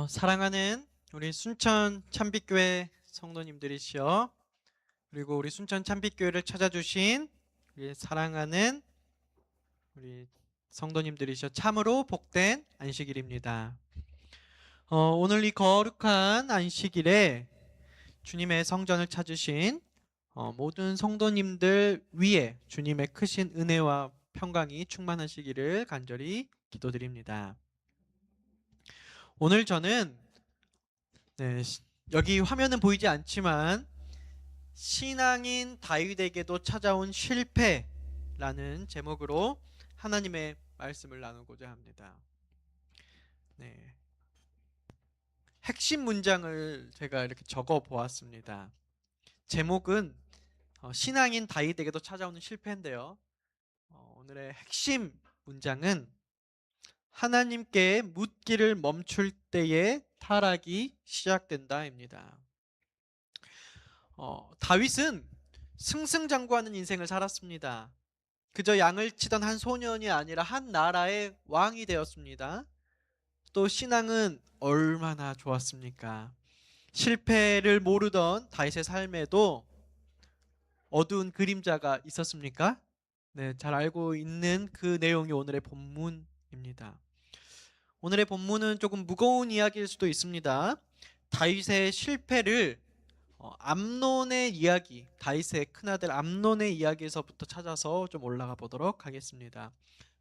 사랑하는 우리 순천 참빛교회 성도님들이시여, 그리고 우리 순천 참빛교회를 찾아주신 우리 사랑하는 우리 성도님들이시여, 참으로 복된 안식일입니다. 오늘 이 거룩한 안식일에 주님의 성전을 찾으신 모든 성도님들 위에 주님의 크신 은혜와 평강이 충만하시기를 간절히 기도드립니다. 오늘 저는 네, 여기 화면은 보이지 않지만 신앙인 다윗에게도 찾아온 실패라는 제목으로 하나님의 말씀을 나누고자 합니다. 네, 핵심 문장을 제가 이렇게 적어 보았습니다. 제목은 신앙인 다윗에게도 찾아오는 실패인데요. 오늘의 핵심 문장은 하나님께 묻기를 멈출 때에 타락이 시작된다입니다. 다윗은 승승장구하는 인생을 살았습니다. 그저 양을 치던 한 소년이 아니라 한 나라의 왕이 되었습니다. 또 신앙은 얼마나 좋았습니까? 실패를 모르던 다윗의 삶에도 어두운 그림자가 있었습니까? 네, 잘 알고 있는 그 내용이 오늘의 본문입니다. 오늘의 본문은 조금 무거운 이야기일 수도 있습니다. 다윗의 실패를 암논의 이야기, 다윗의 큰아들 암논의 이야기에서부터 찾아서 좀 올라가 보도록 하겠습니다.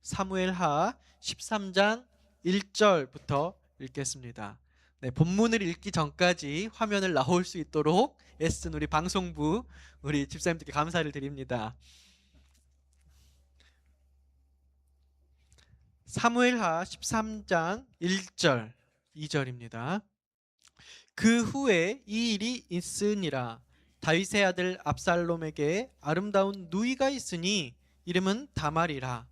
사무엘하 13장 1절부터 읽겠습니다. 네, 본문을 읽기 전까지 화면을 나올 수 있도록 애쓴 우리 방송부 우리 집사님들께 감사를 드립니다. 사무엘하 13장 1절 2절입니다. 그 후에 이 일이 있으니라. 다윗의 아들 압살롬에게 아름다운 누이가 있으니 이름은 다말이라.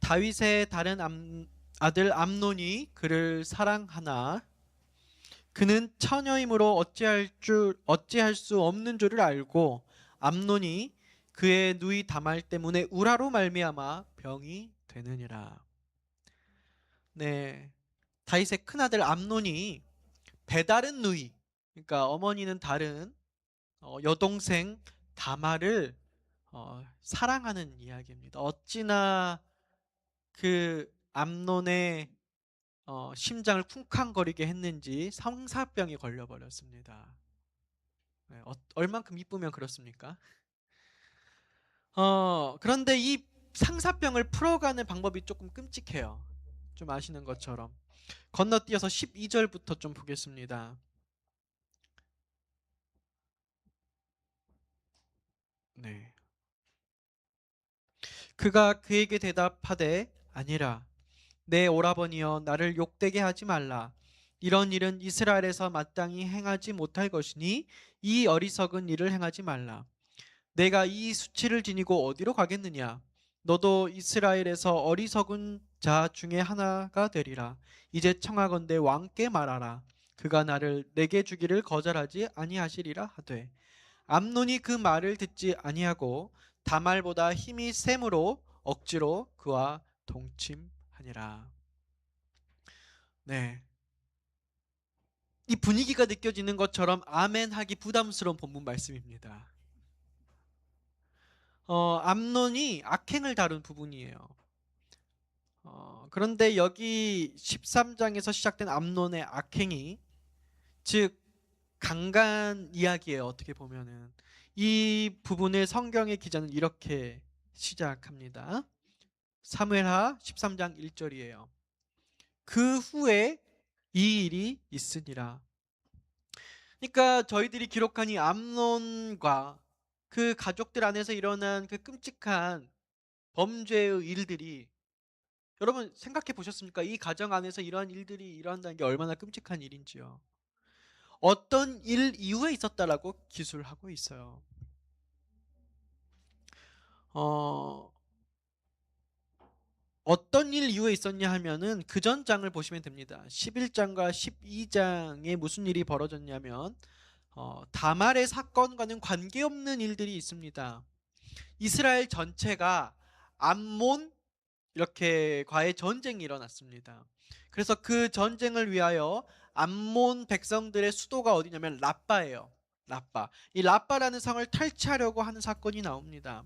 다윗의 다른 아들 암논이 그를 사랑하나 그는 처녀이므로 어찌할 수 없는 줄을 알고 암논이 그의 누이 다말 때문에 우라로 말미암아 병이 되느니라. 네, 다윗의 큰아들 암논이 배다른 누이, 그러니까 어머니는 다른 여동생 다말을 사랑하는 이야기입니다. 어찌나 그 암논의 심장을 쿵쾅거리게 했는지 상사병에 걸려버렸습니다. 네, 얼만큼 이쁘면 그렇습니까? 그런데 이 상사병을 풀어가는 방법이 조금 끔찍해요. 좀 아시는 것처럼. 건너뛰어서 12절부터 좀 보겠습니다. 네. 그가 그에게 대답하되 아니라 내 오라버니여 나를 욕되게 하지 말라. 이런 일은 이스라엘에서 마땅히 행하지 못할 것이니 이 어리석은 일을 행하지 말라. 내가 이 수치를 지니고 어디로 가겠느냐? 너도 이스라엘에서 어리석은 자 중에 하나가 되리라. 이제 청하건대 왕께 말하라. 그가 나를 내게 주기를 거절하지 아니하시리라 하되 암논이 그 말을 듣지 아니하고 다말보다 힘이 셈으로 억지로 그와 동침하니라. 네, 이 분위기가 느껴지는 것처럼 아멘하기 부담스러운 본문 말씀입니다. 암논이 악행을 다룬 부분이에요. 그런데 여기 13장에서 시작된 암논의 악행이 즉 강간 이야기예요. 어떻게 보면은 이 부분을 성경의 기자는 이렇게 시작합니다. 사무엘하 13장 1절이에요. 그 후에 이 일이 있으니라. 그러니까 저희들이 기록한 이 암논과 그 가족들 안에서 일어난 그 끔찍한 범죄의 일들이 여러분 생각해 보셨습니까? 이 가정 안에서 이러한 일들이 일어난다는 게 얼마나 끔찍한 일인지요. 어떤 일 이후에 있었다라고 기술하고 있어요. 어, 어떤 일 이후에 있었냐 하면은 그 전 장을 보시면 됩니다. 11장과 12장에 무슨 일이 벌어졌냐면 다말의 사건과는 관계없는 일들이 있습니다. 이스라엘 전체가 암몬 이렇게 과의 전쟁이 일어났습니다. 그래서 그 전쟁을 위하여 암몬 백성들의 수도가 어디냐면 라빠예요. 라빠. 이 라빠라는 성을 탈취하려고 하는 사건이 나옵니다.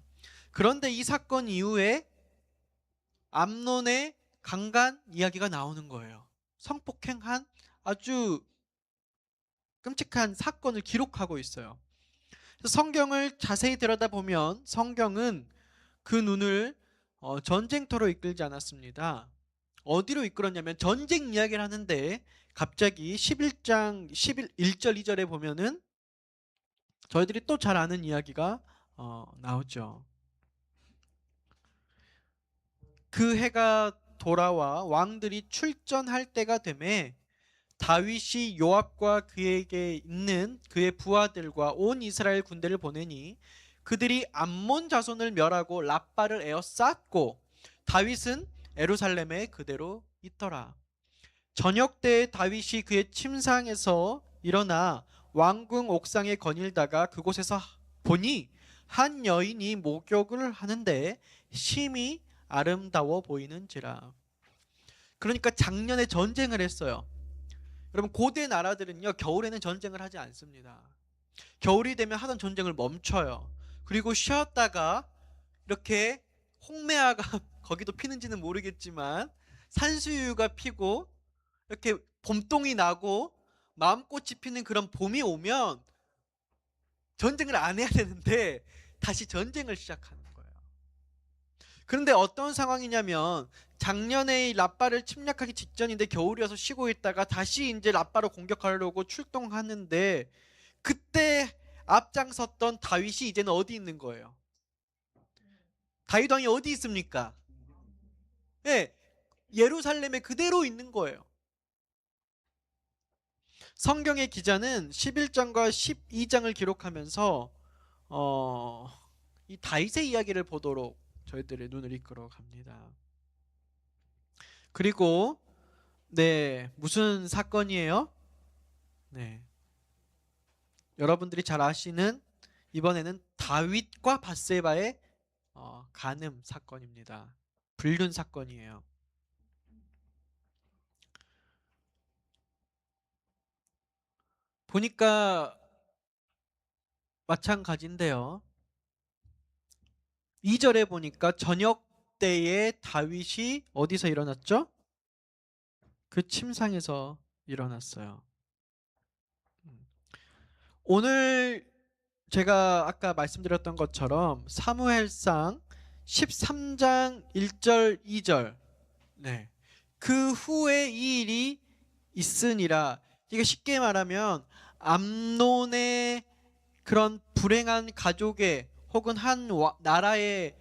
그런데 이 사건 이후에 암논의 강간 이야기가 나오는 거예요. 성폭행한 아주 끔찍한 사건을 기록하고 있어요. 그래서 성경을 자세히 들여다보면 성경은 그 눈을 전쟁터로 이끌지 않았습니다. 어디로 이끌었냐면 전쟁 이야기를 하는데 갑자기 11장 1절 2절에 보면은 저희들이 또 잘 아는 이야기가 나오죠. 그 해가 돌아와 왕들이 출전할 때가 되매 다윗이 요압과 그에게 있는 그의 부하들과 온 이스라엘 군대를 보내니 그들이 암몬 자손을 멸하고 라빠를 에워쌌고 다윗은 예루살렘에 그대로 있더라. 저녁 때에 다윗이 그의 침상에서 일어나 왕궁 옥상에 거닐다가 그곳에서 보니 한 여인이 목욕을 하는데 심히 아름다워 보이는지라. 그러니까 작년에 전쟁을 했어요. 여러분 고대 나라들은요 겨울에는 전쟁을 하지 않습니다. 겨울이 되면 하던 전쟁을 멈춰요. 그리고 쉬었다가 이렇게 홍매화가 거기도 피는지는 모르겠지만 산수유가 피고 이렇게 봄동이 나고 마음꽃이 피는 그런 봄이 오면 전쟁을 안 해야 되는데 다시 전쟁을 시작하는 거예요. 그런데 어떤 상황이냐면 작년에 라빠를 침략하기 직전인데 겨울이어서 쉬고 있다가 다시 이제 라빠로 공격하려고 출동하는데 그때 앞장섰던 다윗이 이제는 어디 있는 거예요? 다윗 왕이 어디 있습니까? 네, 예루살렘에 그대로 있는 거예요. 성경의 기자는 11장과 12장을 기록하면서 이 다윗의 이야기를 보도록 저희들의 눈을 이끌어 갑니다. 그리고 네, 무슨 사건이에요? 네. 여러분들이 잘 아시는 이번에는 다윗과 밧세바의 간음 사건입니다. 불륜 사건이에요. 보니까 마찬가지인데요. 2절에 보니까 저녁 때에 다윗이 어디서 일어났죠? 그 침상에서 일어났어요. 오늘 제가 아까 말씀드렸던 것처럼 사무엘상 13장 1절 2절 네. 그 후에 이 일이 있으니라. 이게 쉽게 말하면 암논의 그런 불행한 가족의 혹은 한 나라의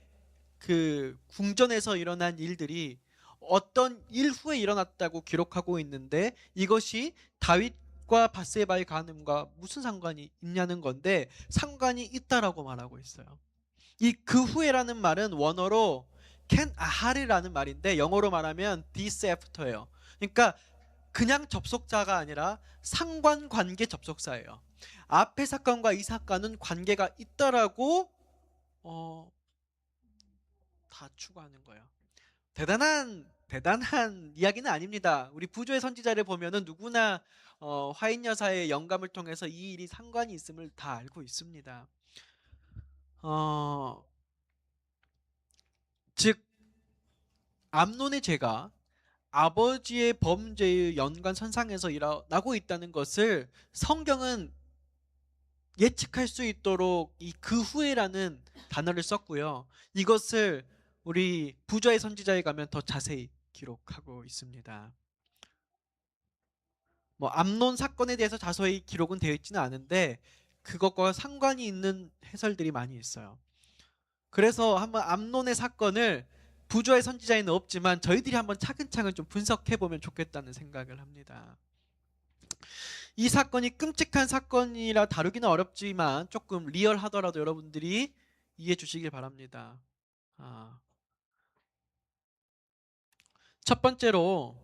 그 궁전에서 일어난 일들이 어떤 일 후에 일어났다고 기록하고 있는데 이것이 다윗과 밧세바의 간음과 무슨 상관이 있냐는 건데 상관이 있다라고 말하고 있어요. 이 그 후에라는 말은 원어로 can ahar이라는 말인데 영어로 말하면 this after예요. 그러니까 그냥 접속자가 아니라 상관관계 접속사예요. 앞의 사건과 이 사건은 관계가 있다라고 다 추구하는 거예요. 대단한 이야기는 아닙니다. 우리 부조의 선지자를 보면은 누구나 화인 여사의 영감을 통해서 이 일이 상관이 있음을 다 알고 있습니다. 어, 즉 암논의 죄가 아버지의 범죄의 연관선상에서 일어나고 있다는 것을 성경은 예측할 수 있도록 이 그 후에라는 단어를 썼고요. 이것을 우리 부자의 선지자에 가면 더 자세히 기록하고 있습니다. 뭐 암논 사건에 대해서 자세히 기록은 되어 있지는 않은데 그것과 상관이 있는 해설들이 많이 있어요. 그래서 한번 암논의 사건을 부조의 선지자에는 없지만 저희들이 한번 차근차근 좀 분석해 보면 좋겠다는 생각을 합니다. 이 사건이 끔찍한 사건이라 다루기는 어렵지만 조금 리얼하더라도 여러분들이 이해해 주시길 바랍니다. 첫 번째로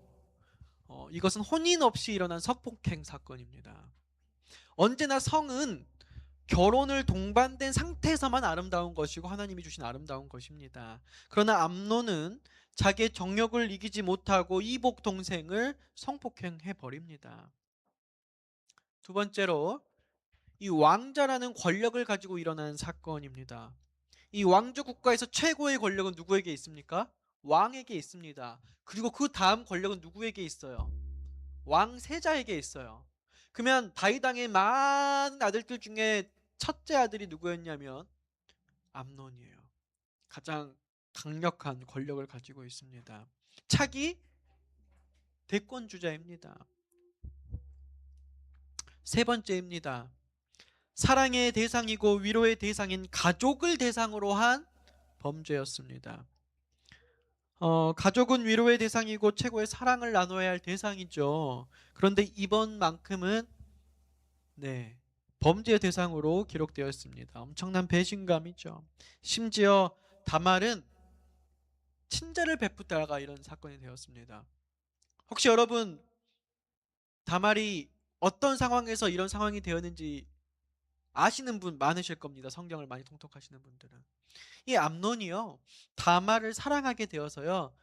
이것은 혼인 없이 일어난 성폭행 사건입니다. 언제나 성은 결혼을 동반된 상태에서만 아름다운 것이고 하나님이 주신 아름다운 것입니다. 그러나 암논은 자기의 정욕을 이기지 못하고 이복 동생을 성폭행해 버립니다. 두 번째로 이 왕자라는 권력을 가지고 일어난 사건입니다. 이 왕조 국가에서 최고의 권력은 누구에게 있습니까? 왕에게 있습니다. 그리고 그 다음 권력은 누구에게 있어요? 왕세자에게 있어요. 그러면 다윗 왕의 많은 아들들 중에 첫째 아들이 누구였냐면 암논이에요. 가장 강력한 권력을 가지고 있습니다. 차기 대권 주자입니다. 세 번째입니다. 사랑의 대상이고 위로의 대상인 가족을 대상으로 한 범죄였습니다. 가족은 위로의 대상이고 최고의 사랑을 나눠야 할 대상이죠. 그런데 이번만큼은 범죄의 대상으로 기록되어 있습니다. 엄청난 배신감이죠. 심지어 다말은 친자를 베푸다가 이런 사건이 되었습니다. 혹시 여러분 다말이 어떤 상황에서 이런 상황이 되었는지 아시는 분 많으실 겁니다. 성경을 많이 통독하시는 분들은. 이 암논이요, 다말을 사랑하게 되어서요.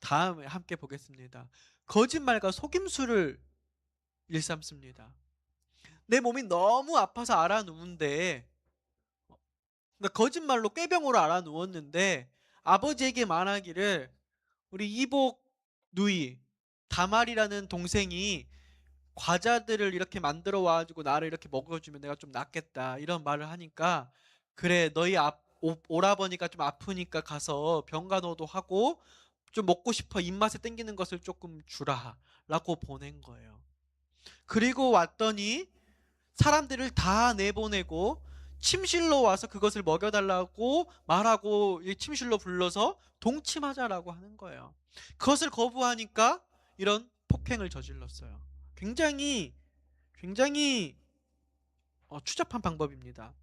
다음에 함께 보겠습니다. 거짓말과 속임수를 일삼습니다. 내 몸이 너무 아파서 알아 누운데, 그러니까 거짓말로 꾀병으로 알아 누웠는데 아버지에게 말하기를 우리 이복 누이 다말이라는 동생이 과자들을 이렇게 만들어 와가지고 나를 이렇게 먹어주면 내가 좀 낫겠다 이런 말을 하니까, 그래 너희 오라버니가 좀 아프니까 가서 병간호도 하고 좀 먹고 싶어 입맛에 땡기는 것을 조금 주라 라고 보낸 거예요. 그리고 왔더니 사람들을 다 내보내고 침실로 와서 그것을 먹여달라고 말하고 침실로 불러서 동침하자라고 하는 거예요. 그것을 거부하니까 이런 폭행을 저질렀어요. 굉장히 추잡한 방법입니다.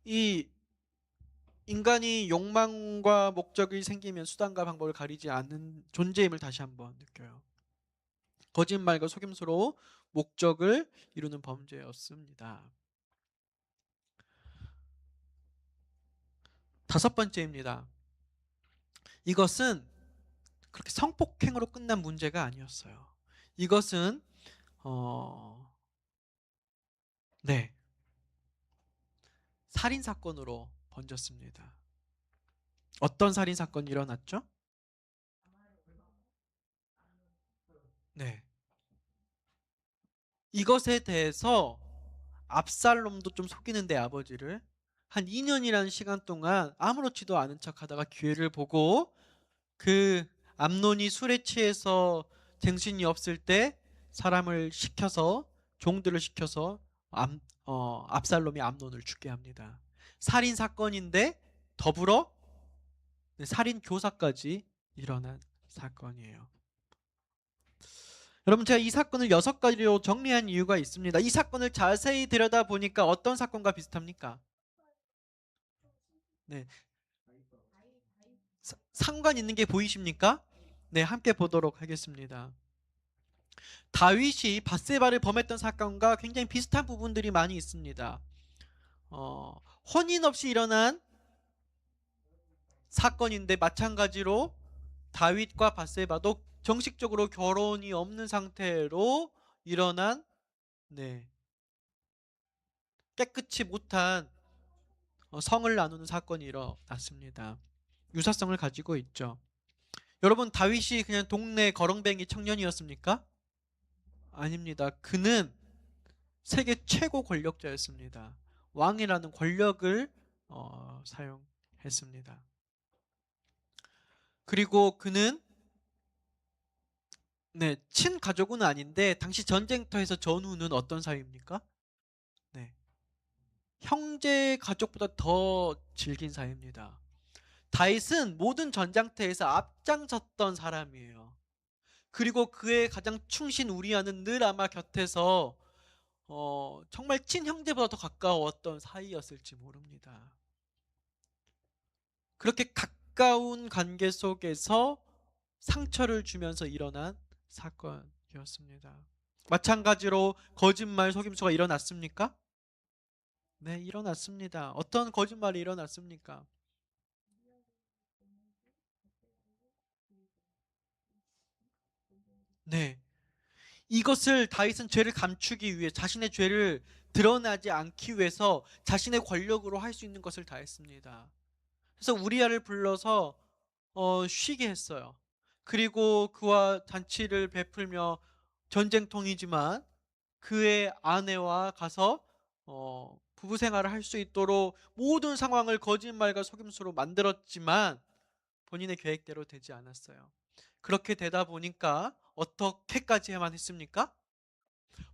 이 인간이 욕망과 목적이 생기면 수단과 방법을 가리지 않는 존재임을 다시 한번 느껴요. 거짓말과 속임수로 목적을 이루는 범죄였습니다. 다섯 번째입니다. 이것은 그렇게 성폭행으로 끝난 문제가 아니었어요. 이것은 어, 네, 살인 사건으로 번졌습니다. 어떤 살인 사건이 일어났죠? 네. 이것에 대해서 압살롬도 좀 속이는데 아버지를 한 2년이라는 시간 동안 아무렇지도 않은 척하다가 기회를 보고 그 암논이 술에 취해서 정신이 없을 때 사람을 시켜서 종들을 시켜서 압살롬이 암논을 죽게 합니다. 살인 사건인데 더불어 살인 교사까지 일어난 사건이에요. 여러분 제가 이 사건을 6가지로 정리한 이유가 있습니다. 이 사건을 자세히 들여다보니까 어떤 사건과 비슷합니까? 네, 상관 있는 게 보이십니까? 네, 함께 보도록 하겠습니다. 다윗이 밧세바를 범했던 사건과 굉장히 비슷한 부분들이 많이 있습니다. 혼인 없이 일어난 사건인데 마찬가지로 다윗과 밧세바도 정식적으로 결혼이 없는 상태로 일어난 깨끗이 못한 성을 나누는 사건이 일어났습니다. 유사성을 가지고 있죠. 여러분 다윗이 그냥 동네 거렁뱅이 청년이었습니까? 아닙니다. 그는 세계 최고 권력자였습니다. 왕이라는 권력을 사용했습니다. 그리고 그는 친가족은 아닌데 당시 전쟁터에서 전후는 어떤 사이입니까? 형제 가족보다 더 질긴 사이입니다. 다윗은 모든 전장터에서 앞장섰던 사람이에요. 그리고 그의 가장 충신 우리아는 늘 아마 곁에서 정말 친형제보다 더 가까웠던 사이였을지 모릅니다. 그렇게 가까운 관계 속에서 상처를 주면서 일어난 사건이었습니다. 마찬가지로 거짓말, 속임수가 일어났습니까? 네, 일어났습니다. 어떤 거짓말이 일어났습니까? 네. 이것을 다윗은 죄를 감추기 위해 자신의 죄를 드러나지 않기 위해서 자신의 권력으로 할 수 있는 것을 다 했습니다. 그래서 우리아를 불러서 쉬게 했어요. 그리고 그와 잔치를 베풀며 전쟁통이지만 그의 아내와 가서 부부 생활을 할 수 있도록 모든 상황을 거짓말과 속임수로 만들었지만 본인의 계획대로 되지 않았어요. 그렇게 되다 보니까 어떻게까지만 했습니까?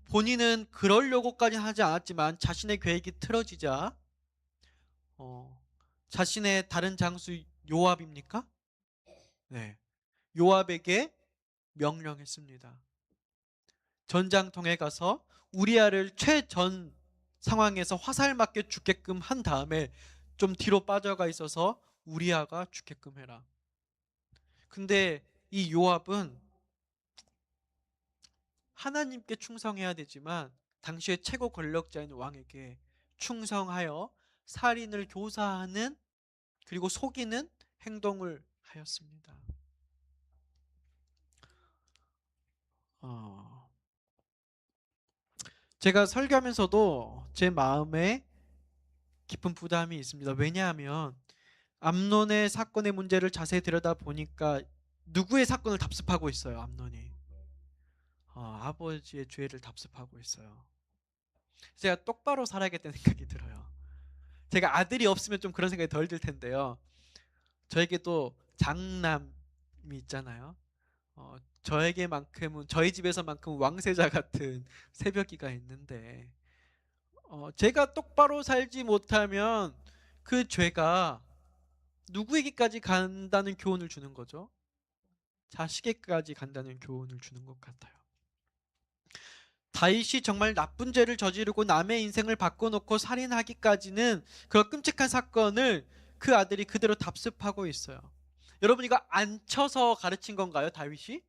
본인은 그러려고까지 하지 않았지만 자신의 계획이 틀어지자 어, 자신의 다른 장수 요압입니까? 네. 요압에게 명령했습니다. 전장통에 가서 우리아를 최전 상황에서 화살 맞게 죽게끔 한 다음에 좀 뒤로 빠져가 있어서 우리아가 죽게끔 해라. 근데 이 요압은 하나님께 충성해야 되지만 당시의 최고 권력자인 왕에게 충성하여 살인을 교사하는 그리고 속이는 행동을 하였습니다. 어, 제가 설교하면서도 제 마음에 깊은 부담이 있습니다. 왜냐하면 암논의 사건의 문제를 자세히 들여다보니까 누구의 사건을 답습하고 있어요, 암논이. 아버지의 죄를 답습하고 있어요. 제가 똑바로 살아야겠다는 생각이 들어요. 제가 아들이 없으면 좀 그런 생각이 덜 들 텐데요. 저에게도 장남이 있잖아요. 저에게만큼은 저희 집에서만큼 왕세자 같은 새벽기가 있는데 제가 똑바로 살지 못하면 그 죄가 누구에게까지 간다는 교훈을 주는 거죠? 자식에게까지 간다는 교훈을 주는 것 같아요. 다윗이 정말 나쁜 죄를 저지르고 남의 인생을 바꿔놓고 살인하기까지는 그런 끔찍한 사건을 그 아들이 그대로 답습하고 있어요. 여러분 이거 안 쳐서 가르친 건가요, 다윗이?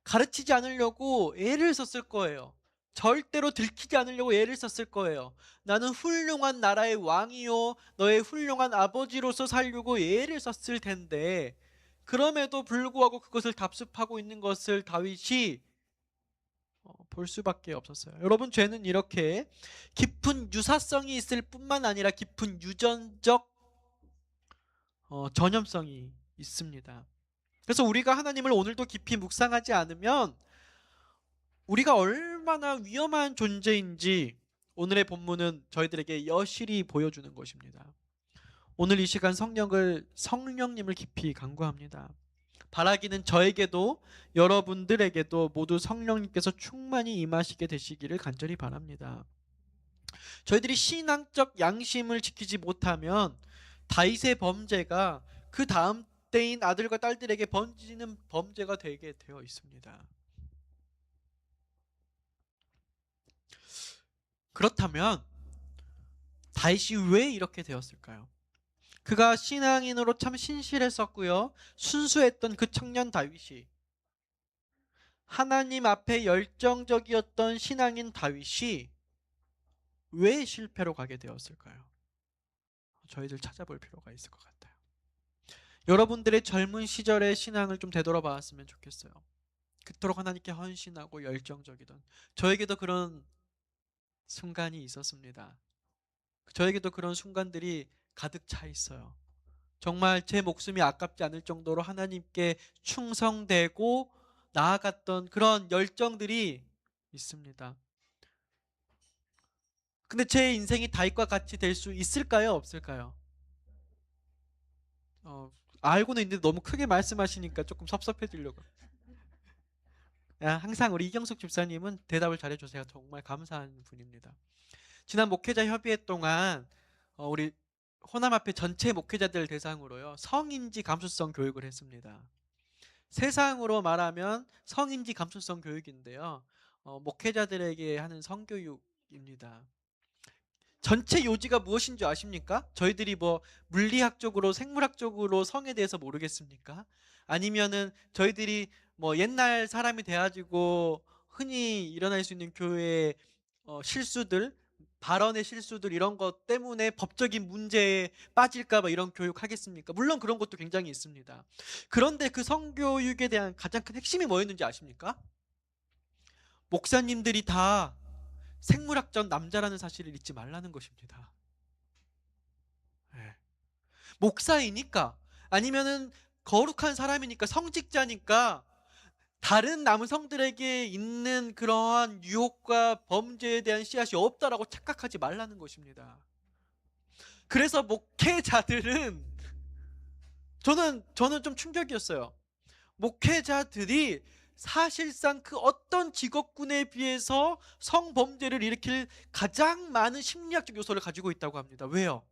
가르치지 않으려고 애를 썼을 거예요. 절대로 들키지 않으려고 애를 썼을 거예요. 나는 훌륭한 나라의 왕이요 너의 훌륭한 아버지로서 살려고 애를 썼을 텐데 그럼에도 불구하고 그것을 답습하고 있는 것을 다윗이 볼 수밖에 없었어요. 여러분 죄는 이렇게 깊은 유사성이 있을 뿐만 아니라 깊은 유전적 전염성이 있습니다. 그래서 우리가 하나님을 오늘도 깊이 묵상하지 않으면 우리가 얼마나 위험한 존재인지 오늘의 본문은 저희들에게 여실히 보여주는 것입니다. 오늘 이 시간 성령님을 깊이 간구합니다. 바라기는 저에게도 여러분들에게도 모두 성령님께서 충만히 임하시게 되시기를 간절히 바랍니다. 저희들이 신앙적 양심을 지키지 못하면 다윗의 범죄가 그 다음 때인 아들과 딸들에게 번지는 범죄가 되게 되어 있습니다. 그렇다면 다윗이 왜 이렇게 되었을까요? 그가 신앙인으로 참 신실했었고요. 순수했던 그 청년 다윗이 하나님 앞에 열정적이었던 신앙인 다윗이 왜 실패로 가게 되었을까요? 저희들 찾아볼 필요가 있을 것 같아요. 여러분들의 젊은 시절의 신앙을 좀 되돌아봤으면 좋겠어요. 그토록 하나님께 헌신하고 열정적이던 저에게도 그런 순간이 있었습니다. 저에게도 그런 순간들이 가득 차 있어요. 정말 제 목숨이 아깝지 않을 정도로 하나님께 충성되고 나아갔던 그런 열정들이 있습니다. 근데 제 인생이 다윗과 같이 될 수 있을까요? 없을까요? 알고는 있는데 너무 크게 말씀하시니까 조금 섭섭해지려고. 항상 우리 이경숙 집사님은 대답을 잘해주세요. 정말 감사한 분입니다. 지난 목회자 협의회 동안 우리 호남 앞에 전체 목회자들 대상으로요 성인지 감수성 교육을 했습니다. 세상으로 말하면 성인지 감수성 교육인데요. 목회자들에게 하는 성교육입니다. 전체 요지가 무엇인 줄 아십니까? 저희들이 뭐 물리학적으로 생물학적으로 성에 대해서 모르겠습니까? 아니면은 저희들이 뭐 옛날 사람이 돼가지고 흔히 일어날 수 있는 교회의 실수들 발언의 실수들 이런 것 때문에 법적인 문제에 빠질까 봐 이런 교육 하겠습니까? 물론 그런 것도 굉장히 있습니다. 그런데 그 성교육에 대한 가장 큰 핵심이 뭐였는지 아십니까? 목사님들이 다 생물학적 남자라는 사실을 잊지 말라는 것입니다. 예. 목사이니까 아니면은 거룩한 사람이니까 성직자니까 다른 남성들에게 있는 그러한 유혹과 범죄에 대한 씨앗이 없다라고 착각하지 말라는 것입니다. 그래서 목회자들은 저는 좀 충격이었어요. 목회자들이 사실상 그 어떤 직업군에 비해서 성범죄를 일으킬 가장 많은 심리학적 요소를 가지고 있다고 합니다. 왜요?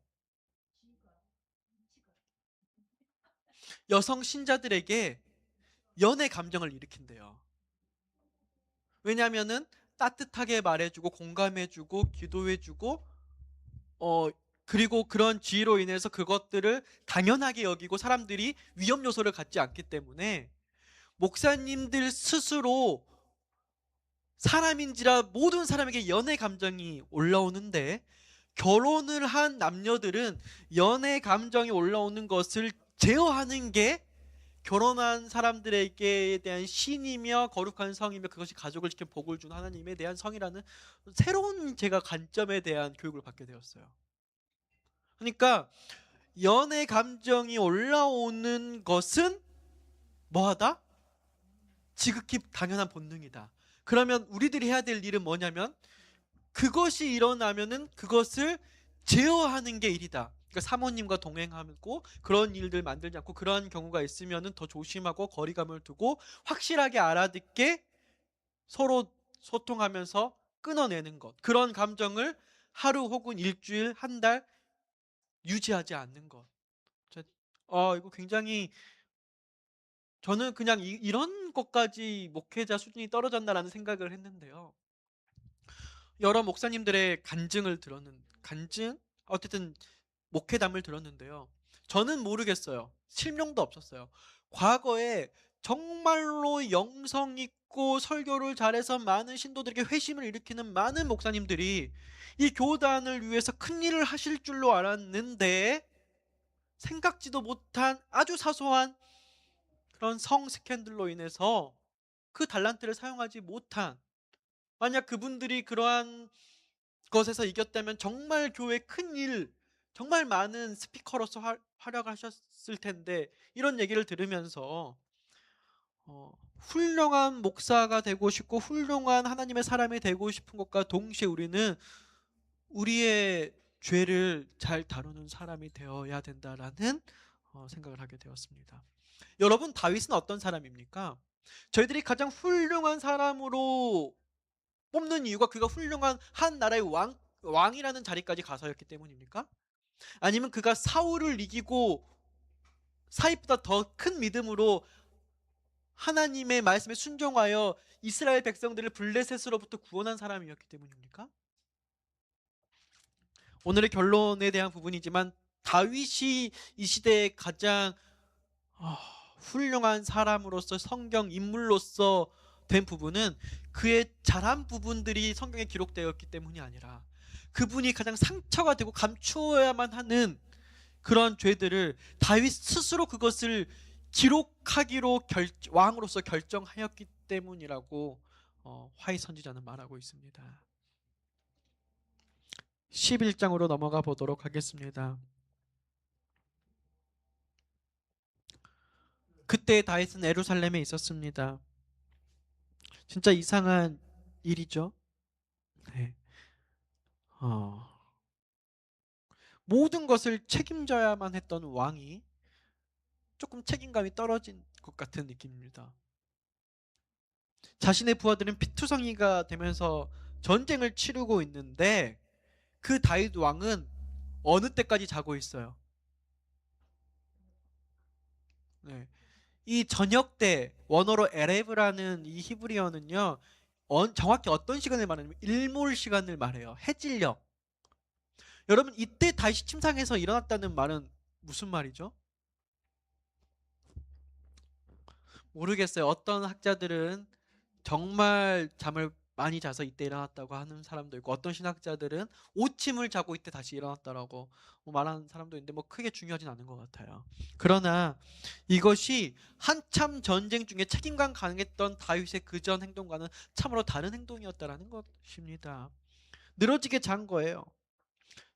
여성 신자들에게 연애 감정을 일으킨대요. 왜냐하면은 따뜻하게 말해주고 공감해주고 기도해주고 어 그리고 그런 지위로 인해서 그것들을 당연하게 여기고 사람들이 위험 요소를 갖지 않기 때문에 목사님들 스스로 사람인지라 모든 사람에게 연애 감정이 올라오는데 결혼을 한 남녀들은 연애 감정이 올라오는 것을 제어하는 게 결혼한 사람들에게 대한 신이며 거룩한 성이며 그것이 가족을 지켜 복을 준 하나님에 대한 성이라는 새로운 제가 관점에 대한 교육을 받게 되었어요. 그러니까 연애 감정이 올라오는 것은 뭐하다? 지극히 당연한 본능이다. 그러면 우리들이 해야 될 일은 뭐냐면 그것이 일어나면은 그것을 제어하는 게 일이다. 그러니까 사모님과 동행하고 그런 일들 만들지 않고 그러한 경우가 있으면은 더 조심하고 거리감을 두고 확실하게 알아듣게 서로 소통하면서 끊어내는 것. 그런 감정을 하루 혹은 일주일, 한 달 유지하지 않는 것. 이거 굉장히 저는 그냥 이런 것까지 목회자 수준이 떨어졌나라는 생각을 했는데요. 여러 목사님들의 간증? 어쨌든 목회담을 들었는데요. 저는 모르겠어요. 실명도 없었어요. 과거에 정말로 영성 있고 설교를 잘해서 많은 신도들에게 회심을 일으키는 많은 목사님들이 이 교단을 위해서 큰 일을 하실 줄로 알았는데 생각지도 못한 아주 사소한 그런 성 스캔들로 인해서 그 달란트를 사용하지 못한, 만약 그분들이 그러한 것에서 이겼다면 정말 교회 큰 일, 정말 많은 스피커로서 활약하셨을 텐데 이런 얘기를 들으면서 훌륭한 목사가 되고 싶고 훌륭한 하나님의 사람이 되고 싶은 것과 동시에 우리는 우리의 죄를 잘 다루는 사람이 되어야 된다라는 생각을 하게 되었습니다. 여러분, 다윗은 어떤 사람입니까? 저희들이 가장 훌륭한 사람으로 뽑는 이유가 그가 훌륭한 한 나라의 왕이라는 자리까지 가서였기 때문입니까? 아니면 그가 사울을 이기고 사입보다 더 큰 믿음으로 하나님의 말씀에 순종하여 이스라엘 백성들을 블레셋으로부터 구원한 사람이었기 때문입니까? 오늘의 결론에 대한 부분이지만 다윗이 이 시대의 가장 아, 훌륭한 사람으로서 성경 인물로서 된 부분은 그의 잘한 부분들이 성경에 기록되었기 때문이 아니라 그분이 가장 상처가 되고 감추어야만 하는 그런 죄들을 다윗 스스로 그것을 기록하기로 왕으로서 결정하였기 때문이라고 화이 선지자는 말하고 있습니다. 11장으로 넘어가 보도록 하겠습니다. 그때 다윗은 예루살렘에 있었습니다. 진짜 이상한 일이죠. 네. 어, 모든 것을 책임져야만 했던 왕이 조금 책임감이 떨어진 것 같은 느낌입니다. 자신의 부하들은 피투성이가 되면서 전쟁을 치르고 있는데 그 다윗 왕은 어느 때까지 자고 있어요. 네. 이 저녁 때 원어로 에레브라는 이 히브리어는요, 정확히 어떤 시간을 말하냐면 일몰 시간을 말해요. 해질녘. 여러분, 이때 다시 침상에서 일어났다는 말은 무슨 말이죠? 모르겠어요. 어떤 학자들은 정말 잠을 많이 자서 이때 일어났다고 하는 사람도 있고, 어떤 신학자들은 오침을 자고 이때 다시 일어났다라고 말하는 사람도 있는데 뭐 크게 중요하진 않은 것 같아요. 그러나 이것이 한참 전쟁 중에 책임감 강했던 다윗의 그전 행동과는 참으로 다른 행동이었다라는 것입니다. 늘어지게 잔 거예요.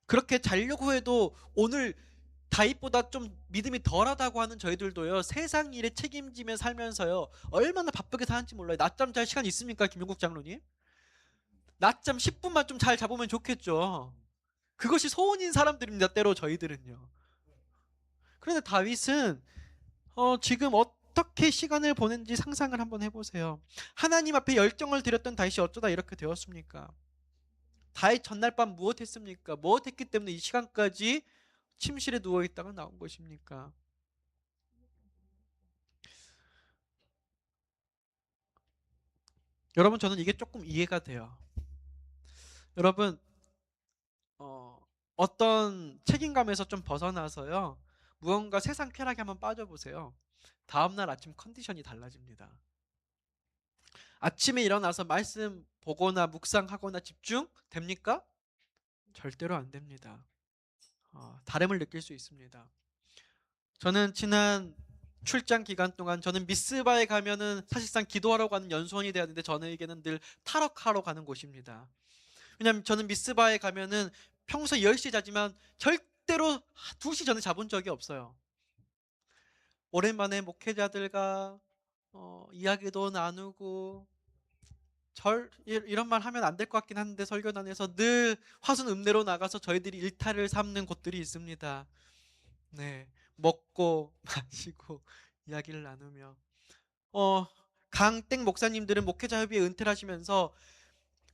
그렇게 자려고 해도 오늘 다윗보다 좀 믿음이 덜하다고 하는 저희들도요, 세상 일에 책임지며 살면서요 얼마나 바쁘게 사는지 몰라요. 낮잠 잘 시간 있습니까, 김용국 장로님? 낮잠 10분만 좀 잘 잡으면 좋겠죠. 그것이 소원인 사람들입니다, 때로 저희들은요. 그런데 다윗은 지금 어떻게 시간을 보낸지 상상을 한번 해보세요. 하나님 앞에 열정을 드렸던 다윗이 어쩌다 이렇게 되었습니까? 다윗 전날 밤 무엇했습니까? 무엇했기 때문에 이 시간까지 침실에 누워있다가 나온 것입니까? 여러분, 저는 이게 조금 이해가 돼요. 여러분, 어떤 책임감에서 좀 벗어나서요, 무언가 세상 쾌락에 한번 빠져보세요. 다음날 아침 컨디션이 달라집니다. 아침에 일어나서 말씀 보거나 묵상하거나 집중 됩니까? 절대로 안 됩니다. 다름을 느낄 수 있습니다. 저는 지난 출장 기간 동안 저는 미스바에 가면은 사실상 기도하러 가는 연수원이 되었는데 저에게는 늘 탈옥하러 가는 곳입니다. 왜냐하면 저는 미스바에 가면은 평소 10시에 자지만 절대로 2시 전에 자본 적이 없어요. 오랜만에 목회자들과 이야기도 나누고, 이런 말 하면 안 될 것 같긴 한데 설교단에서 늘 화순 읍내로 나가서 저희들이 일탈을 삼는 곳들이 있습니다. 네, 먹고 마시고 이야기를 나누며, 강땡 목사님들은 목회자 협의회 은퇴를 하시면서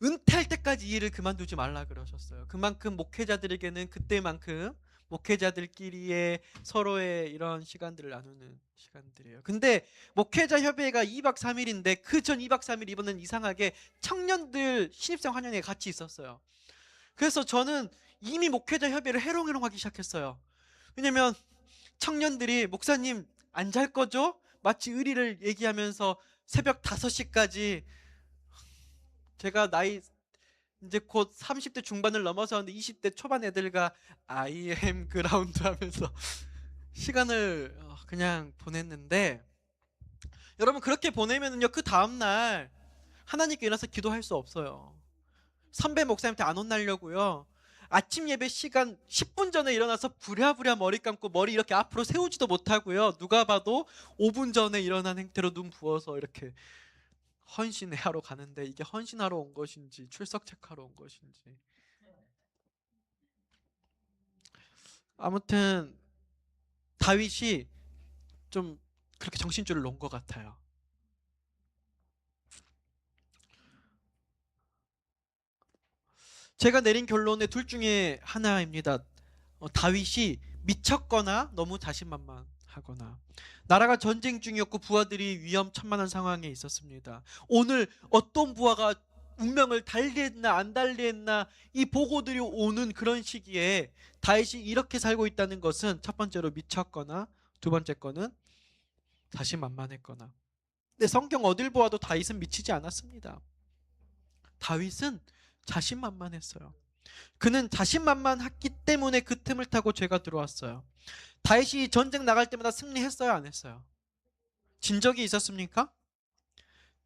은퇴할 때까지 이 일을 그만두지 말라 그러셨어요. 그만큼 목회자들에게는 그때만큼 목회자들끼리의 서로의 이런 시간들을 나누는 시간들이에요. 근데 목회자 협의회가 2박 3일인데 그 전 2박 3일 이번엔 이상하게 청년들 신입생 환영회에 같이 있었어요. 그래서 저는 이미 목회자 협의회를 해롱해롱하기 시작했어요. 왜냐면 청년들이 목사님 안 잘 거죠? 마치 의리를 얘기하면서 새벽 5시까지, 제가 나이 이제 곧 30대 중반을 넘어서는데 20대 초반 애들과 I am 그라운드 하면서 시간을 그냥 보냈는데, 여러분 그렇게 보내면은요 그 다음날 하나님께 일어나서 기도할 수 없어요. 선배 목사님한테 안 혼나려고요, 아침 예배 시간 10분 전에 일어나서 부랴부랴 머리 감고 머리 이렇게 앞으로 세우지도 못하고요, 누가 봐도 5분 전에 일어난 행태로 눈 부어서 이렇게 헌신회 하러 가는데, 이게 헌신하러 온 것인지 출석 체크하러 온 것인지. 아무튼 다윗이 좀 그렇게 정신줄을 놓은 것 같아요. 제가 내린 결론의 둘 중에 하나입니다. 다윗이 미쳤거나 너무 자신만만하거나, 나라가 전쟁 중이었고 부하들이 위험천만한 상황에 있었습니다. 오늘 어떤 부하가 운명을 달리했나 안 달리했나 이 보고들이 오는 그런 시기에 다윗이 이렇게 살고 있다는 것은 첫 번째로 미쳤거나, 두 번째 거는 자신만만했거나. 근데 성경 어딜 보아도 다윗은 미치지 않았습니다. 다윗은 자신만만했어요. 그는 자신만만했기 때문에 그 틈을 타고 죄가 들어왔어요. 다윗이 전쟁 나갈 때마다 승리했어요, 안 했어요? 진 적이 있었습니까?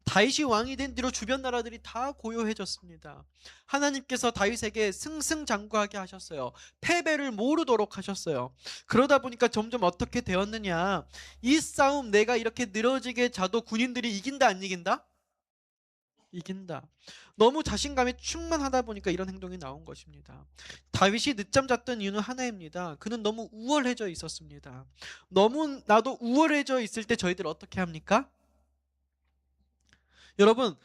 다윗이 왕이 된 뒤로 주변 나라들이 다 고요해졌습니다. 하나님께서 다윗에게 승승장구하게 하셨어요. 패배를 모르도록 하셨어요. 그러다 보니까 점점 어떻게 되었느냐, 이 싸움 내가 이렇게 늘어지게 자도 군인들이 이긴다 안 이긴다? 이긴다. 너무 자신감에 충만하다 보니까 이런 행동이 나온 것입니다. 다윗이 늦잠 잤던 이유는 하나입니다. 그는 너무 우월해져 있었습니다. 너무 나도 우월해져 있을 때 저희들 어떻게 합니까? 여러분,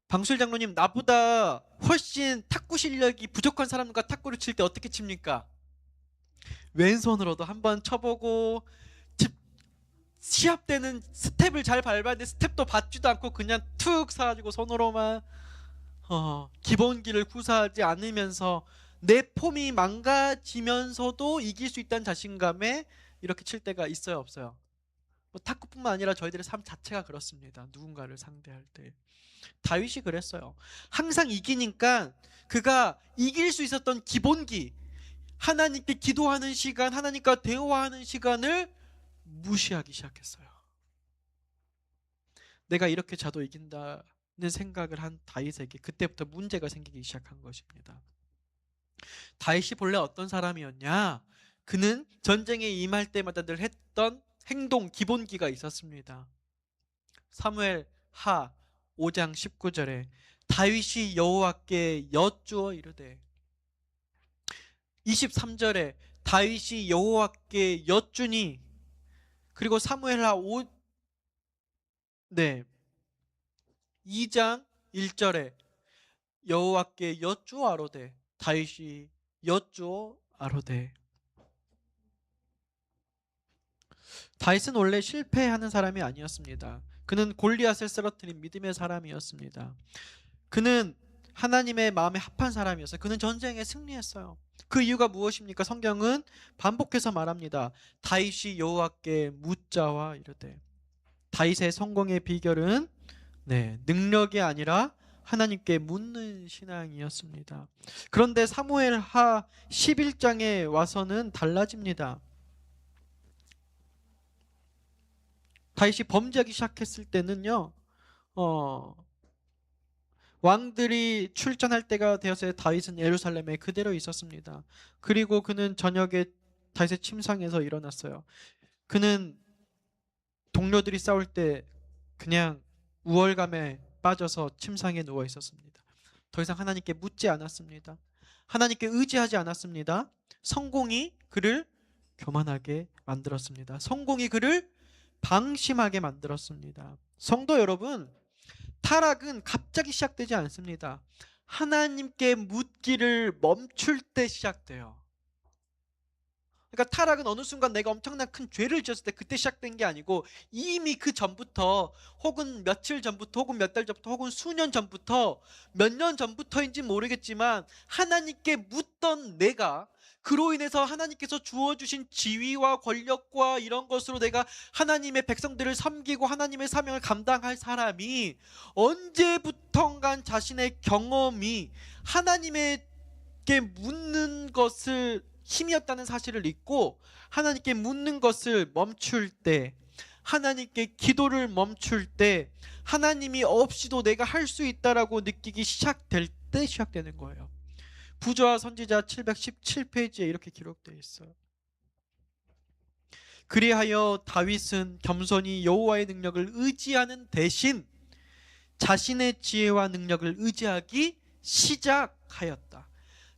방술 장로님, 나보다 훨씬 탁구 실력이 부족한 사람과 탁구를 칠 때 어떻게 칩니까? 왼손으로도 한번 쳐보고, 시합 때는 스텝을 잘 밟아야 돼. 스텝도 밟지도 않고 그냥 툭 사가지고 손으로만 기본기를 구사하지 않으면서 내 폼이 망가지면서도 이길 수 있다는 자신감에 이렇게 칠 때가 있어요, 없어요? 뭐 탁구뿐만 아니라 저희들의 삶 자체가 그렇습니다. 누군가를 상대할 때. 다윗이 그랬어요. 항상 이기니까 그가 이길 수 있었던 기본기, 하나님께 기도하는 시간, 하나님과 대화하는 시간을 무시하기 시작했어요. 내가 이렇게 자도 이긴다는 생각을 한 다윗에게 그때부터 문제가 생기기 시작한 것입니다. 다윗이 본래 어떤 사람이었냐? 그는 전쟁에 임할 때마다 늘 했던 행동 기본기가 있었습니다. 사무엘 하 5장 19절에 다윗이 여호와께 여쭈어 이르되, 23절에 다윗이 여호와께 여쭈니, 그리고 사무엘하 2장 1절에 여호와께 여쭈어 아로되, 다윗이 여쭈어 아로되. 다윗은 원래 실패하는 사람이 아니었습니다. 그는 골리앗을 쓰러뜨린 믿음의 사람이었습니다. 그는 하나님의 마음에 합한 사람이었어요. 그는 전쟁에 승리했어요. 그 이유가 무엇입니까? 성경은 반복해서 말합니다. 다윗이 여호와께 묻자와 이르되. 다윗의 성공의 비결은 능력이 아니라 하나님께 묻는 신앙이었습니다. 그런데 사무엘하 11장에 와서는 달라집니다. 다윗이 범죄하기 시작했을 때는요, 왕들이 출전할 때가 되었을 때 다윗은 예루살렘에 그대로 있었습니다. 그리고 그는 저녁에 다윗의 침상에서 일어났어요. 그는 동료들이 싸울 때 그냥 우월감에 빠져서 침상에 누워 있었습니다. 더 이상 하나님께 묻지 않았습니다. 하나님께 의지하지 않았습니다. 성공이 그를 교만하게 만들었습니다. 성공이 그를 방심하게 만들었습니다. 성도 여러분, 타락은 갑자기 시작되지 않습니다. 하나님께 묻기를 멈출 때 시작돼요. 그러니까 타락은 어느 순간 내가 엄청난 큰 죄를 지었을 때 그때 시작된 게 아니고, 이미 그 전부터, 혹은 며칠 전부터, 혹은 몇 달 전부터, 혹은 수년 전부터, 몇 년 전부터인지 모르겠지만 하나님께 묻던 내가, 그로 인해서 하나님께서 주어주신 지위와 권력과 이런 것으로 내가 하나님의 백성들을 섬기고 하나님의 사명을 감당할 사람이 언제부턴간 자신의 경험이 하나님께 묻는 것을 힘이 없다는 사실을 잊고 하나님께 묻는 것을 멈출 때, 하나님께 기도를 멈출 때, 하나님이 없이도 내가 할 수 있다라고 느끼기 시작될 때 시작되는 거예요. 부조와 선지자 717페이지에 이렇게 기록되어 있어요. 그리하여 다윗은 겸손히 여호와의 능력을 의지하는 대신 자신의 지혜와 능력을 의지하기 시작하였다.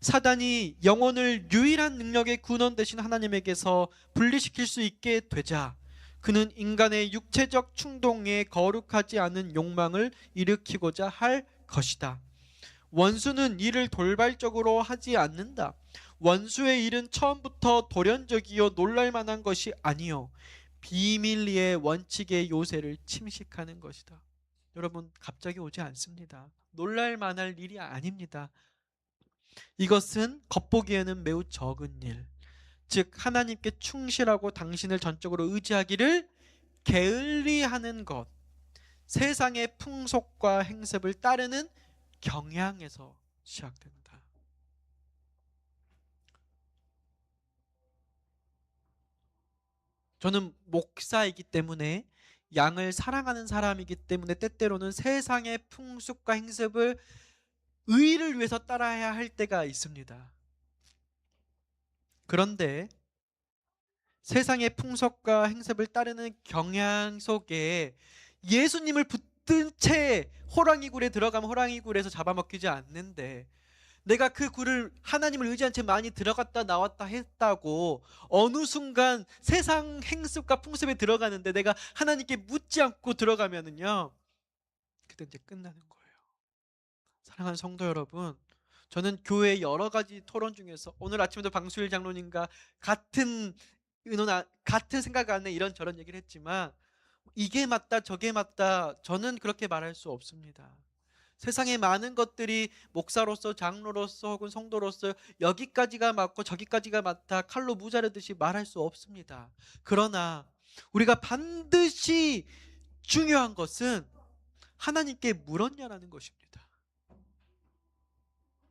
사단이 영혼을 유일한 능력의 근원 되신 하나님에게서 분리시킬 수 있게 되자 그는 인간의 육체적 충동에 거룩하지 않은 욕망을 일으키고자 할 것이다. 원수는 이를 돌발적으로 하지 않는다. 원수의 일은 처음부터 돌연적이요 놀랄만한 것이 아니요 비밀리의 원칙의 요새를 침식하는 것이다. 여러분, 갑자기 오지 않습니다. 놀랄만할 일이 아닙니다. 이것은 겉보기에는 매우 적은 일, 즉 하나님께 충실하고 당신을 전적으로 의지하기를 게을리하는 것, 세상의 풍속과 행습을 따르는 경향에서 시작된다. 저는 목사이기 때문에, 양을 사랑하는 사람이기 때문에 때때로는 세상의 풍습과 행습을 의를 위해서 따라야 할 때가 있습니다. 그런데 세상의 풍속과 행습을 따르는 경향 속에 예수님을 붙든 채 호랑이 굴에 들어가면 호랑이 굴에서 잡아먹히지 않는데, 내가 그 굴을 하나님을 의지한 채 많이 들어갔다 나왔다 했다고 어느 순간 세상 행습과 풍습에 들어가는데 내가 하나님께 묻지 않고 들어가면은요, 그때 이제 끝나는 거예요. 사랑하는 성도 여러분, 저는 교회 여러 가지 토론 중에서 오늘 아침에도 방수일 장로님과 같은 같은 생각 안에 이런저런 얘기를 했지만, 이게 맞다 저게 맞다 저는 그렇게 말할 수 없습니다. 세상의 많은 것들이 목사로서 장로로서 혹은 성도로서 여기까지가 맞고 저기까지가 맞다 칼로 무자르듯이 말할 수 없습니다. 그러나 우리가 반드시 중요한 것은 하나님께 물었냐라는 것입니다.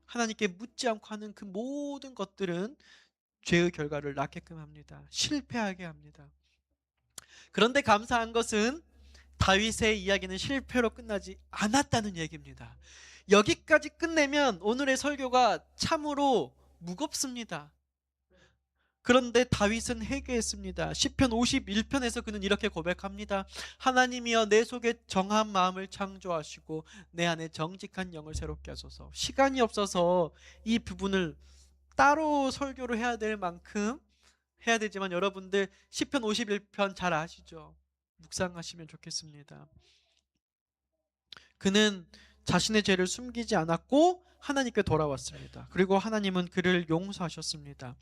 하나님께 묻지 않고 하는 그 모든 것들은 죄의 결과를 낳게끔 합니다. 실패하게 합니다. 그런데 감사한 것은 다윗의 이야기는 실패로 끝나지 않았다는 얘기입니다. 여기까지 끝내면 오늘의 설교가 참으로 무겁습니다. 그런데 다윗은 회개했습니다. 시편 51편에서 그는 이렇게 고백합니다. 하나님이여 내 속에 정한 마음을 창조하시고 내 안에 정직한 영을 새롭게 하소서. 시간이 없어서 이 부분을 따로 설교를 해야 될 만큼 해야 되지만 여러분들 시편 51편 잘 아시죠? 묵상하시면 좋겠습니다. 그는 자신의 죄를 숨기지 않았고 하나님께 돌아왔습니다. 그리고 하나님은 그를 용서하셨습니다.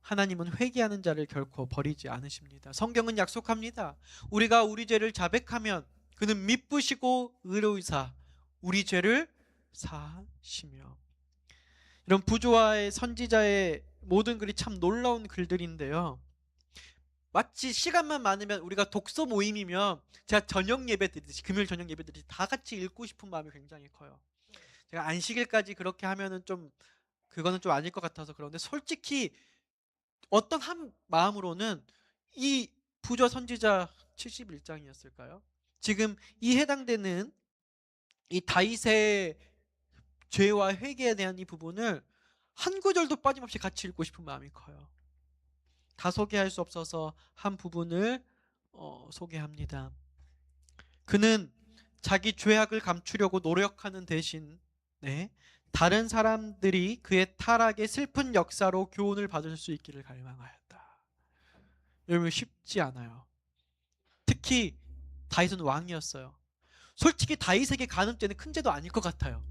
하나님은 회개하는 자를 결코 버리지 않으십니다. 성경은 약속합니다. 우리가 우리 죄를 자백하면 그는 미쁘시고 의로우사 우리 죄를 사하시며. 이런 부조와의 선지자의 모든 글이 참 놀라운 글들인데요. 마치 시간만 많으면 우리가 독서 모임이면 제가 저녁 예배 드리듯이 금요일 저녁 예배 드리듯이 다 같이 읽고 싶은 마음이 굉장히 커요. 제가 안식일까지 그렇게 하면은 좀 그거는 좀 아닐 것 같아서 그런데 솔직히 어떤 한 마음으로는 이 부조 선지자 71장이었을까요? 지금 이 해당되는 이 다윗의 죄와 회개에 대한 이 부분을 한 구절도 빠짐없이 같이 읽고 싶은 마음이 커요. 다 소개할 수 없어서 한 부분을 소개합니다. 그는 자기 죄악을 감추려고 노력하는 대신 다른 사람들이 그의 타락의 슬픈 역사로 교훈을 받을 수 있기를 갈망하였다. 여러분 쉽지 않아요. 특히 다윗은 왕이었어요. 솔직히 다윗에게 가는 죄는 큰 죄도 아닐 것 같아요.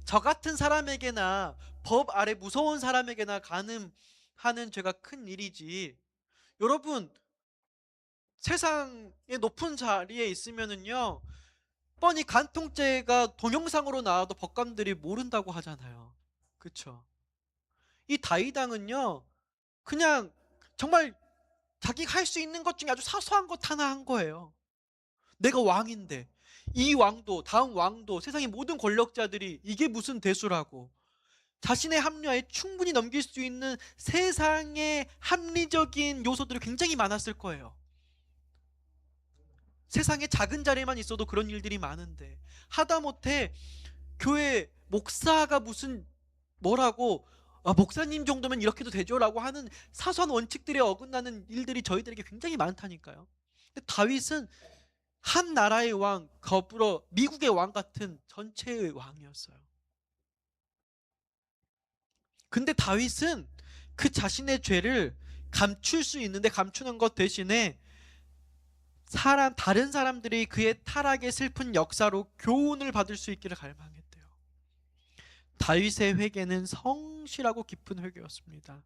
저 같은 사람에게나 법 아래 무서운 사람에게나 가늠하는 죄가 큰 일이지. 여러분 세상의 높은 자리에 있으면은요 뻔히 간통죄가 동영상으로 나와도 법관들이 모른다고 하잖아요. 그렇죠? 이 다윗 왕은요 그냥 정말 자기가 할 수 있는 것 중에 아주 사소한 것 하나 한 거예요. 내가 왕인데 이 왕도 다음 왕도 세상의 모든 권력자들이 이게 무슨 대수라고 자신의 합리화에 충분히 넘길 수 있는 세상의 합리적인 요소들이 굉장히 많았을 거예요. 세상에 작은 자리에만 있어도 그런 일들이 많은데 하다못해 교회 목사가 무슨 뭐라고 목사님 정도면 이렇게도 되죠라고 하는 사소한 원칙들에 어긋나는 일들이 저희들에게 굉장히 많다니까요. 근데 다윗은 한 나라의 왕, 거꾸로 미국의 왕 같은 전체의 왕이었어요. 근데 다윗은 그 자신의 죄를 감출 수 있는데 감추는 것 대신에 다른 사람들이 그의 타락의 슬픈 역사로 교훈을 받을 수 있기를 갈망했대요. 다윗의 회개는 성실하고 깊은 회개였습니다.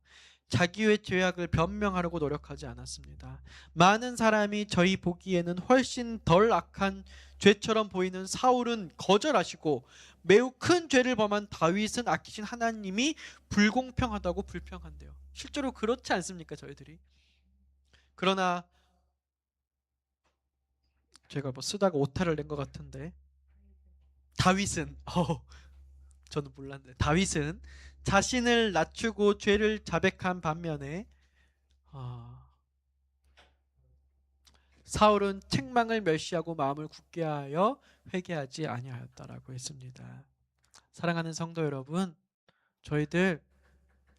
자기의 죄악을 변명하려고 노력하지 않았습니다. 많은 사람이 저희 보기에는 훨씬 덜 악한 죄처럼 보이는 사울은 거절하시고 매우 큰 죄를 범한 다윗은 아끼신 하나님이 불공평하다고 불평한대요. 실제로 그렇지 않습니까 저희들이? 그러나 제가 뭐 쓰다가 오타를 낸 것 같은데 다윗은 저는 몰랐는데 다윗은 자신을 낮추고 죄를 자백한 반면에 사울은 책망을 멸시하고 마음을 굳게 하여 회개하지 아니하였다라고 했습니다. 사랑하는 성도 여러분,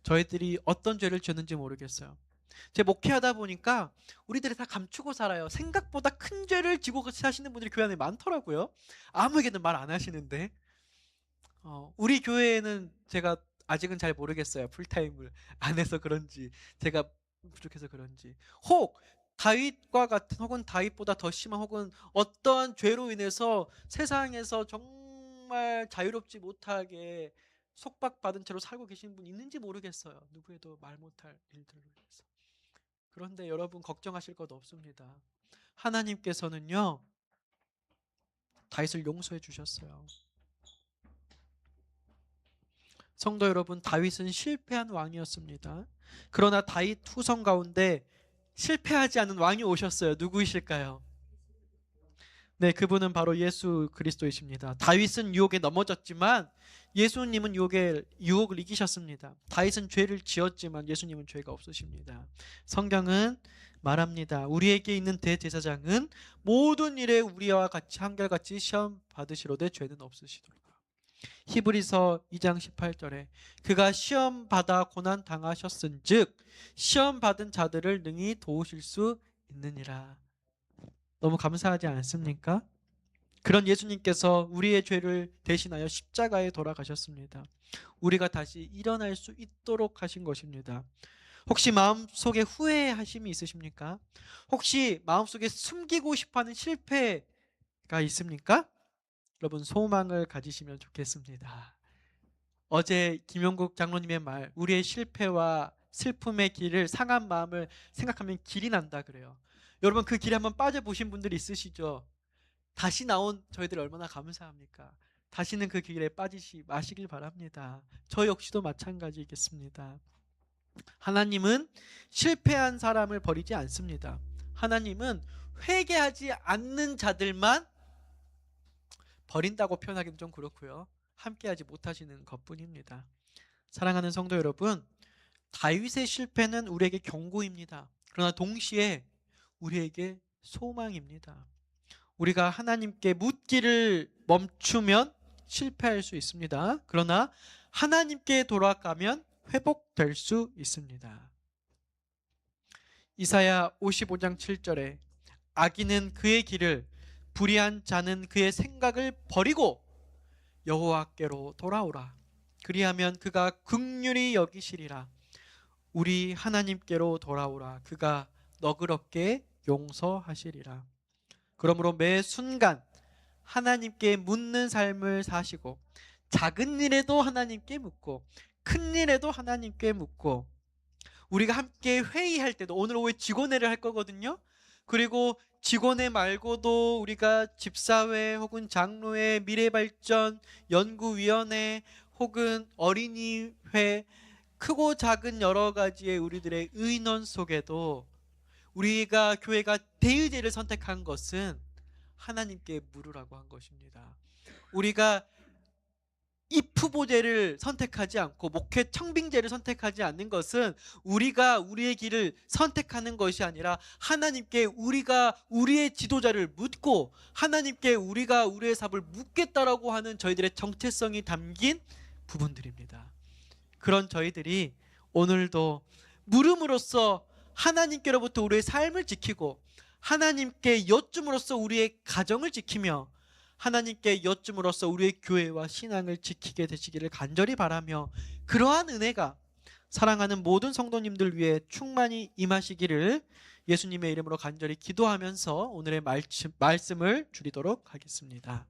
저희들이 어떤 죄를 지었는지 모르겠어요. 제 목회하다 보니까 우리들이 다 감추고 살아요. 생각보다 큰 죄를 지고 사시는 분들이 교회 안에 많더라고요. 아무에게는 말 안 하시는데 우리 교회에는 제가 아직은 잘 모르겠어요. 풀타임을 안 해서 그런지 제가 부족해서 그런지 혹 다윗과 같은 혹은 다윗보다 더 심한 혹은 어떠한 죄로 인해서 세상에서 정말 자유롭지 못하게 속박받은 채로 살고 계신 분 있는지 모르겠어요. 누구에도 말 못할 일들로 인해서. 그런데 여러분 걱정하실 것 없습니다. 하나님께서는요 다윗을 용서해 주셨어요. 성도 여러분, 다윗은 실패한 왕이었습니다. 그러나 다윗 후손 가운데 실패하지 않은 왕이 오셨어요. 누구이실까요? 네, 그분은 바로 예수 그리스도이십니다. 다윗은 유혹에 넘어졌지만 예수님은 유혹을 이기셨습니다. 다윗은 죄를 지었지만 예수님은 죄가 없으십니다. 성경은 말합니다. 우리에게 있는 대제사장은 모든 일에 우리와 같이 한결같이 시험 받으시로되 죄는 없으시도다. 히브리서 2장 18절에 그가 시험 받아 고난 당하셨은즉 시험 받은 자들을 능히 도우실 수 있느니라. 너무 감사하지 않습니까? 그런 예수님께서 우리의 죄를 대신하여 십자가에 돌아가셨습니다. 우리가 다시 일어날 수 있도록 하신 것입니다. 혹시 마음속에 후회하심이 있으십니까? 혹시 마음속에 숨기고 싶어하는 실패가 있습니까? 여러분, 소망을 가지시면 좋겠습니다. 어제 김용국 장로님의 말, 우리의 실패와 슬픔의 길을, 상한 마음을 생각하면 길이 난다 그래요. 여러분, 그 길에 한번 빠져보신 분들이 있으시죠? 다시 나온 저희들 얼마나 감사합니까? 다시는 그 길에 빠지지 마시길 바랍니다. 저 역시도 마찬가지겠습니다. 하나님은 실패한 사람을 버리지 않습니다. 하나님은 회개하지 않는 자들만 버린다고 표현하기는 좀 그렇고요. 함께하지 못하시는 것뿐입니다. 사랑하는 성도 여러분, 다윗의 실패는 우리에게 경고입니다. 그러나 동시에 우리에게 소망입니다. 우리가 하나님께 묻기를 멈추면 실패할 수 있습니다. 그러나 하나님께 돌아가면 회복될 수 있습니다. 이사야 55장 7절에 악인은 그의 길을, 불의한 자는 그의 생각을 버리고 여호와께로 돌아오라. 그리하면 그가 긍휼히 여기시리라. 우리 하나님께로 돌아오라. 그가 너그럽게 용서하시리라. 그러므로 매 순간 하나님께 묻는 삶을 사시고, 작은 일에도 하나님께 묻고 큰 일에도 하나님께 묻고, 우리가 함께 회의할 때도, 오늘 오후에 직원회를 할 거거든요. 그리고 직원회 말고도 우리가 집사회 혹은 장로회, 미래발전, 연구위원회 혹은 어린이회, 크고 작은 여러 가지의 우리들의 의논 속에도 우리가 교회가 대의제를 선택한 것은 하나님께 물으라고 한 것입니다. 우리가 입후보제를 선택하지 않고 목회 청빙제를 선택하지 않는 것은 우리가 우리의 길을 선택하는 것이 아니라 하나님께 우리가 우리의 지도자를 묻고 하나님께 우리가 우리의 삶을 묻겠다라고 하는 저희들의 정체성이 담긴 부분들입니다. 그런 저희들이 오늘도 물음으로써 하나님께로부터 우리의 삶을 지키고, 하나님께 여쭌으로써 우리의 가정을 지키며, 하나님께 여쭌으로써 우리의 교회와 신앙을 지키게 되시기를 간절히 바라며, 그러한 은혜가 사랑하는 모든 성도님들 위해 충만히 임하시기를 예수님의 이름으로 간절히 기도하면서 오늘의 말씀을 줄이도록 하겠습니다.